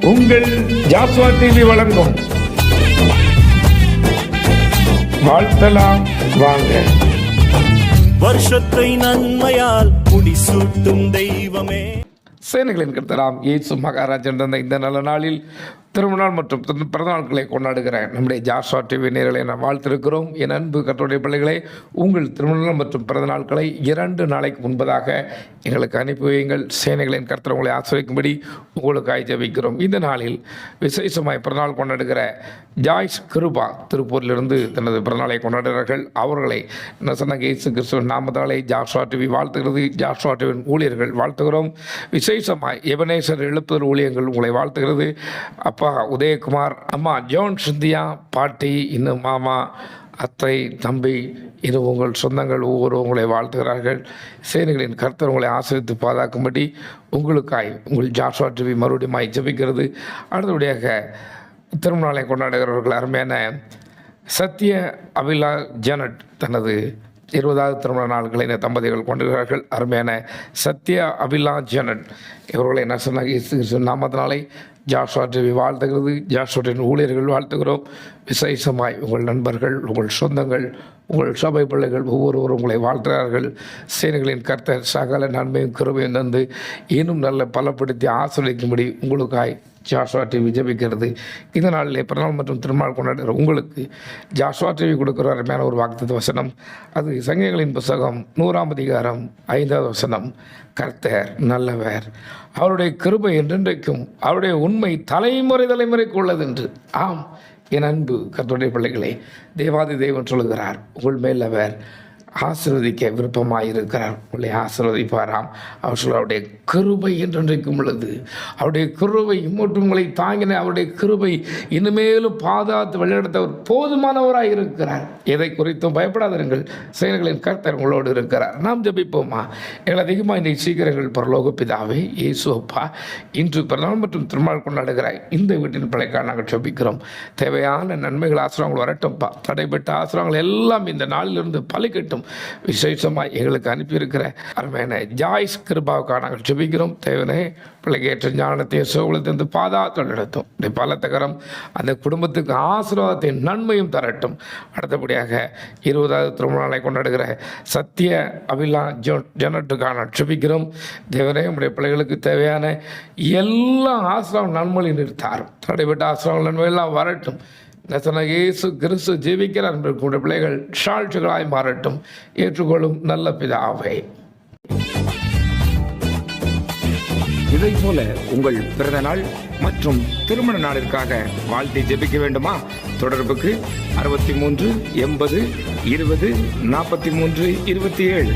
உங்கள் ஜாஸ்வா டிவி வழங்கும் வாழ்த்தலாம் வாங்க. வருஷத்தை நன்மையால் முடிசூட்டும் தெய்வமே. சேனைகளின் கர்த்தராம் இயேசு மகாராஜன் தந்த இந்த நல்ல நாளில் திருமணம் மற்றும் பிறந்தநாட்களை கொண்டாடுகிற நம்முடைய ஜாஸ்வா டிவி நேயர்களை நாம் வாழ்த்திருக்கிறோம். என் அன்பு கர்த்தருடைய பிள்ளைகளே, உங்கள் திருமணம் மற்றும் பிறந்த நாட்களை 2 நாளைக்கு முன்பதாக எங்களுக்கு அனுப்பி வையுங்கள். சேனைகளின் கர்த்தர் உங்களை ஆசிரியக்கும்படி உங்களுக்காக ஜெபிக்கிறோம். இந்த நாளில் விசேஷமாய் பிறந்தநாள் கொண்டாடுகிற ஜாய்ஸ் கிருபா திருப்பூரிலிருந்து தனது பிறந்தநாளை கொண்டாடுகிறார்கள். அவர்களை என்ன சொன்னாங்க, இயேசு கிறிஸ்துவின் நாமத்தாலே ஜாஸ்வா டிவி வாழ்த்துகிறது. ஜாஸ்வா டிவியின் ஊழியர்கள் வாழ்த்துகிறோம். விசேஷமாய் எபனேசர் எழுப்புதல் ஊழியர்கள் உங்களை வாழ்த்துகிறது. அப்பா உதயகுமார், அம்மா ஜோன் சிந்தியா, பாட்டி, இன்னும் மாமா, அத்தை, தம்பி, இது உங்கள் சொந்தங்கள் ஒவ்வொரு உங்களை வாழ்த்துகிறார்கள். சேனைகளின் கர்த்தர் உங்களை ஆசிரித்து பாதுகாக்கும்படி உங்களுக்காய் உங்கள் ஜாஸ்வா டிவி மறுபடியும் ஜெபிக்கிறது. அடுத்தபடியாக திருமணங்களை கொண்டாடுகிறவர்கள் அருமையான சத்ய அபிலா ஜனட் தனது 20வது திருமண நாட்களை இந்த தம்பதிகள் கொண்டிருக்கிறார்கள். அருமையான சத்யா அபிலா ஜனட் இவர்களை என்ன சொன்னாங்க, நாமத்தினாலே ஜாஸ்வா டிவி வாழ்த்துகிறது. ஜாஸ்வாவின் ஊழியர்கள் வாழ்த்துகிறோம். விசேஷமாய் உங்கள் நண்பர்கள், உங்கள் சொந்தங்கள், உங்கள் சபை பிள்ளைகள் ஒவ்வொருவரும் உங்களை வாழ்த்துகிறார்கள். சேனைகளின் கர்த்தர் சகல நன்மையும் கிருபையும் தந்து இன்னும் நல்ல பலப்படுத்தி ஆசிரியக்கும்படி உங்களுக்காய் ஜாஸ்வா டிவி ஜெபிக்கிறது. இந்த நாளிலே பிறநாள் மற்றும் திருநாள் கொண்டாடுகிற உங்களுக்கு ஜாஸ்வா டிவி கொடுக்குற அருமையான ஒரு வாக்குத்தத்த வசனம். அது சங்கீதங்களின் புத்தகம் 100ஆம் அதிகாரம் 5வது வசனம். கர்த்தர் நல்லவர், அவருடைய கிருபை என்றென்றைக்கும், அவருடைய உண்மை தலைமுறைக்கு உள்ளது என்று. ஆம் என் அன்பு கர்த்தருடைய பிள்ளைகளே, தேவாதி தேவன் சொல்லுகிறார், உங்கள் மேல் அவர் ஆசீர்வதிக்க விருப்பமாயிருக்கிறார். உங்களை ஆசீர்வதிப்பாராம். அவர் சொல்ல, அவருடைய கிருபை என்றென்றைக்கும் உள்ளது. அவருடைய கிருபை இம்மட்டும் உங்களை தாங்கின அவருடைய கிருபை இனிமேலும் பாதுகாத்து வழிநடத்தவர் போதுமானவராக இருக்கிறார். எதை குறித்தும் பயப்படாதீர்கள், செயல்களின் கர்த்தர் உங்களோடு இருக்கிறார். நாம் ஜெபிப்போமா? எங்கள் அதிகமாக இன்றைக்கு சீக்கிரங்கள் பரலோக பிதாவே, இயேசு அப்பா, இன்று பிறநாள் மற்றும் திருநாள் கொண்டாடுகிற இந்த வீட்டின் பிள்ளைக்காக நாங்கள் ஜெபிக்கிறோம். தேவையான நன்மைகள் ஆசிரியங்கள் வரட்டும்ப்பா. தடைப்பட்ட ஆசிரியங்கள் எல்லாம் இந்த நாளிலிருந்து பலிக்கட்டும். விசேஷமாக எங்களுக்கு அனுப்பியிருக்கிற அருமையான ஜாய்ஸ் கிருபாவுக்காக நாங்கள் ஜெபிக்கிறோம். தேவனே, பிள்ளைக்கு ஏற்ற ஞானத்தையும் சோகலத்திலிருந்து பாதாத்தில் நடத்தும். பலத்தகரம் அந்த குடும்பத்துக்கு ஆசீர்வாதத்தின் நன்மையும் தரட்டும். அடுத்தபடியாக 20வது திருமணங்களை கொண்டாடுகிற சத்ய அபிலா ஜனட்டுக்கான ஜெபிக்கிறோம். தேவனே, உடைய பிள்ளைகளுக்கு தேவையான எல்லா ஆசிரம நன்மையும் நிறுத்தாரும். தடைப்பட்ட ஆசிரம நன்மையெல்லாம் வரட்டும். இயேசு கிறிஸ்து ஜீவிக்கிறார் என்று பிள்ளைகள் சாட்சிகளாய் மாறட்டும். ஏற்றுக்கொள்ளும் நல்ல பிதாவே. இதை போல உங்கள் பிறந்த நாள் மற்றும் திருமண நாளிற்காக வாழ்த்தி ஜெபிக்க வேண்டுமா? தொடர்புக்கு 63 80 20 43 27.